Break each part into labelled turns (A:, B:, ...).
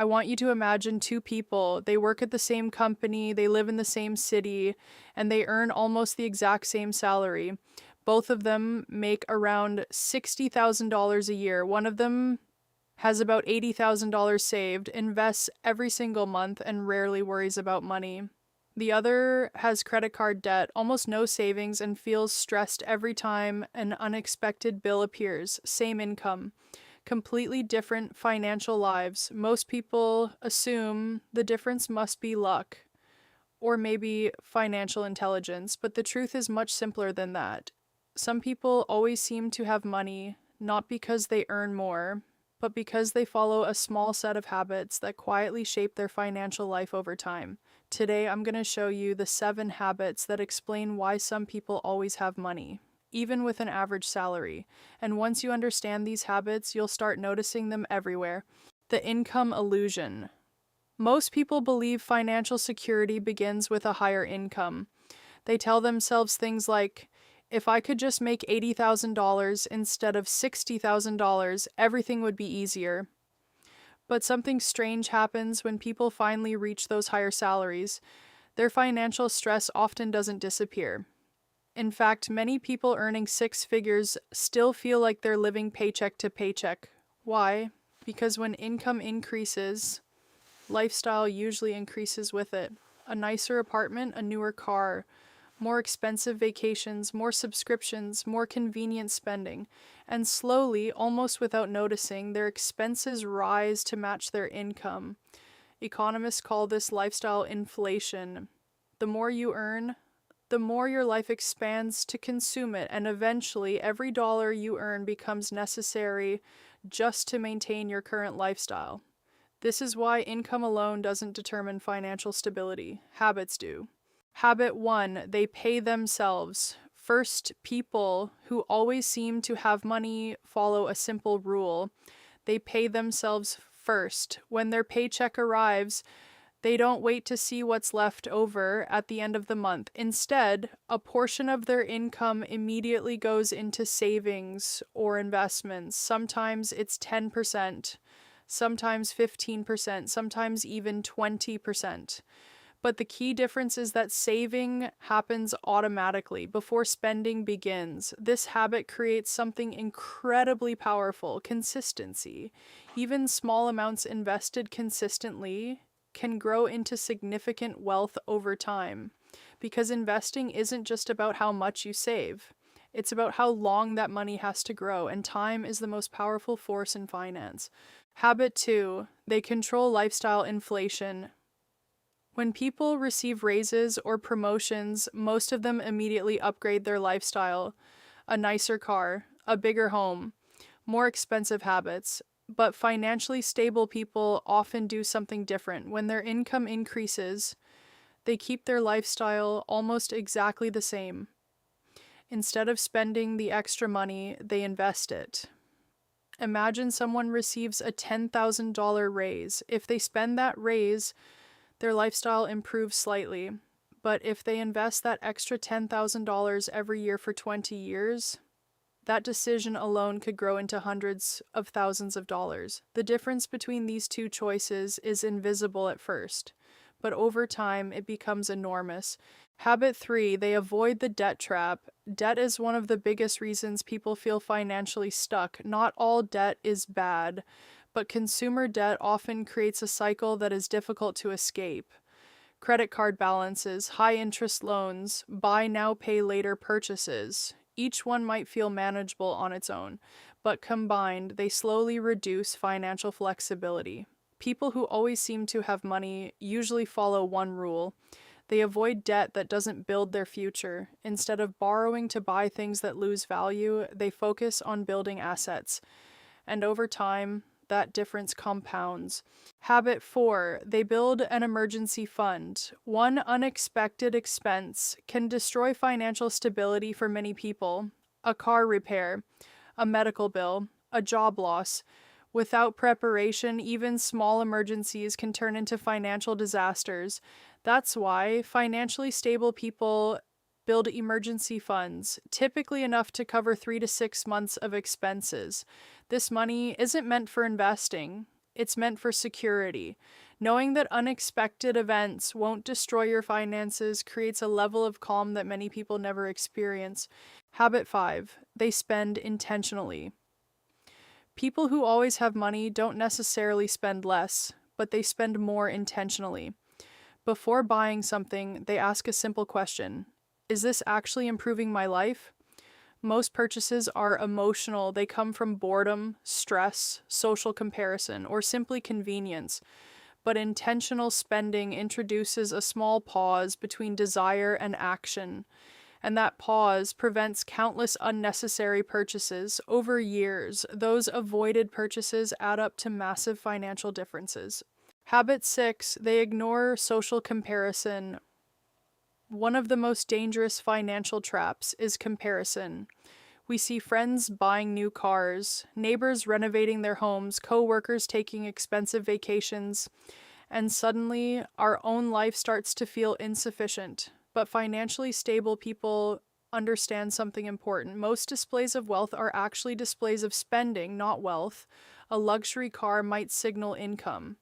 A: I want you to imagine two people. They work at the same company, they live in the same city, and they earn almost the exact same salary. Both of them make around $60,000 a year. One of them has about $80,000 saved, invests every single month, and rarely worries about money. The other has credit card debt, almost no savings, and feels stressed every time an unexpected bill appears. Same income. Completely different financial lives. Most people assume the difference must be luck or maybe financial intelligence, but the truth is much simpler than that. Some people always seem to have money, not because they earn more, but because they follow a small set of habits that quietly shape their financial life over time. Today, I'm going to show you the 7 habits that explain why some people always have money, even with an average salary. And once you understand these habits, you'll start noticing them everywhere. The income illusion. Most people believe financial security begins with a higher income. They tell themselves things like, if I could just make $80,000 instead of $60,000, everything would be easier. But something strange happens when people finally reach those higher salaries. Their financial stress often doesn't disappear. In fact, many people earning 6 figures still feel like they're living paycheck to paycheck. Why? Because when income increases, lifestyle usually increases with it. A nicer apartment, a newer car, more expensive vacations, more subscriptions, more convenient spending. And slowly, almost without noticing, their expenses rise to match their income. Economists call this lifestyle inflation. The more you earn, the more your life expands to consume it, and eventually every dollar you earn becomes necessary just to maintain your current lifestyle. This is why income alone doesn't determine financial stability. Habits do. Habit 1, they pay themselves. First, people who always seem to have money follow a simple rule. They pay themselves first. When their paycheck arrives, they don't wait to see what's left over at the end of the month. Instead, a portion of their income immediately goes into savings or investments. Sometimes it's 10%, sometimes 15%, sometimes even 20%. But the key difference is that saving happens automatically before spending begins. This habit creates something incredibly powerful: consistency. Even small amounts invested consistently can grow into significant wealth over time. Because investing isn't just about how much you save, it's about how long that money has to grow, and time is the most powerful force in finance. Habit 2, they control lifestyle inflation. When people receive raises or promotions, most of them immediately upgrade their lifestyle: a nicer car, a bigger home, more expensive habits. But financially stable people often do something different. When their income increases, they keep their lifestyle almost exactly the same. Instead of spending the extra money, they invest it. Imagine someone receives a $10,000 raise. If they spend that raise, their lifestyle improves slightly. But if they invest that extra $10,000 every year for 20 years, that decision alone could grow into hundreds of thousands of dollars. The difference between these two choices is invisible at first, but over time it becomes enormous. Habit 3, they avoid the debt trap. Debt is one of the biggest reasons people feel financially stuck. Not all debt is bad, but consumer debt often creates a cycle that is difficult to escape. Credit card balances, high interest loans, buy now, pay later purchases. Each one might feel manageable on its own, but combined, they slowly reduce financial flexibility. People who always seem to have money usually follow one rule: they avoid debt that doesn't build their future. Instead of borrowing to buy things that lose value, they focus on building assets. And over time, that difference compounds. Habit 4, they build an emergency fund. One unexpected expense can destroy financial stability for many people: a car repair, a medical bill, a job loss. Without preparation, even small emergencies can turn into financial disasters. That's why financially stable people build emergency funds, typically enough to cover 3 to 6 months of expenses. This money isn't meant for investing. It's meant for security. Knowing that unexpected events won't destroy your finances creates a level of calm that many people never experience. Habit 5. They spend intentionally. People who always have money don't necessarily spend less, but they spend more intentionally. Before buying something, they ask a simple question: is this actually improving my life? Most purchases are emotional. They come from boredom, stress, social comparison, or simply convenience. But intentional spending introduces a small pause between desire and action, and that pause prevents countless unnecessary purchases. Over years, those avoided purchases add up to massive financial differences. Habit 6, they ignore social comparison. One of the most dangerous financial traps is comparison. We see friends buying new cars, neighbors renovating their homes, coworkers taking expensive vacations, and suddenly our own life starts to feel insufficient. But financially stable people understand something important. Most displays of wealth are actually displays of spending, not wealth. A luxury car might signal income,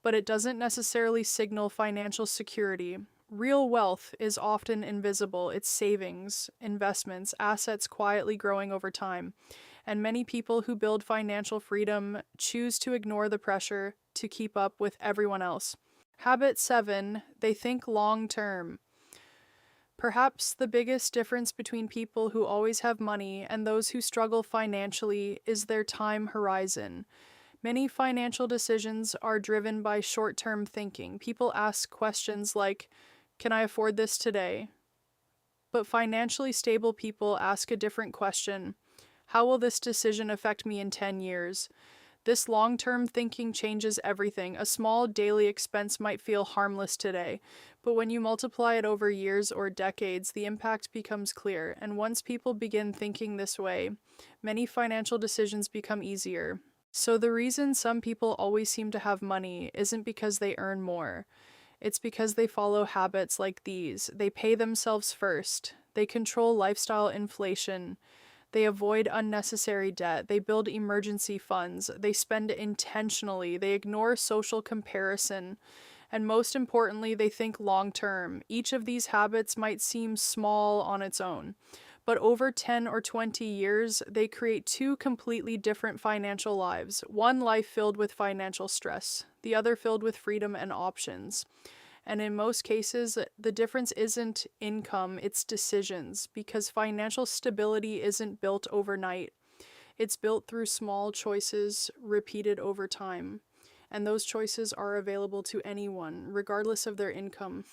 A: but it doesn't necessarily signal financial security. Real wealth is often invisible. It's savings, investments, assets quietly growing over time. And many people who build financial freedom choose to ignore the pressure to keep up with everyone else. Habit 7, they think long term. Perhaps the biggest difference between people who always have money and those who struggle financially is their time horizon. Many financial decisions are driven by short-term thinking. People ask questions like, can I afford this today? But financially stable people ask a different question: how will this decision affect me in 10 years? This long-term thinking changes everything. A small daily expense might feel harmless today, but when you multiply it over years or decades, the impact becomes clear. And once people begin thinking this way, many financial decisions become easier. So the reason some people always seem to have money isn't because they earn more. It's because they follow habits like these. They pay themselves first. They control lifestyle inflation. They avoid unnecessary debt. They build emergency funds. They spend intentionally. They ignore social comparison. And most importantly, they think long term. Each of these habits might seem small on its own, but over 10 or 20 years, they create two completely different financial lives. One life filled with financial stress, the other filled with freedom and options. And in most cases, the difference isn't income, it's decisions, because financial stability isn't built overnight. It's built through small choices repeated over time. And those choices are available to anyone, regardless of their income.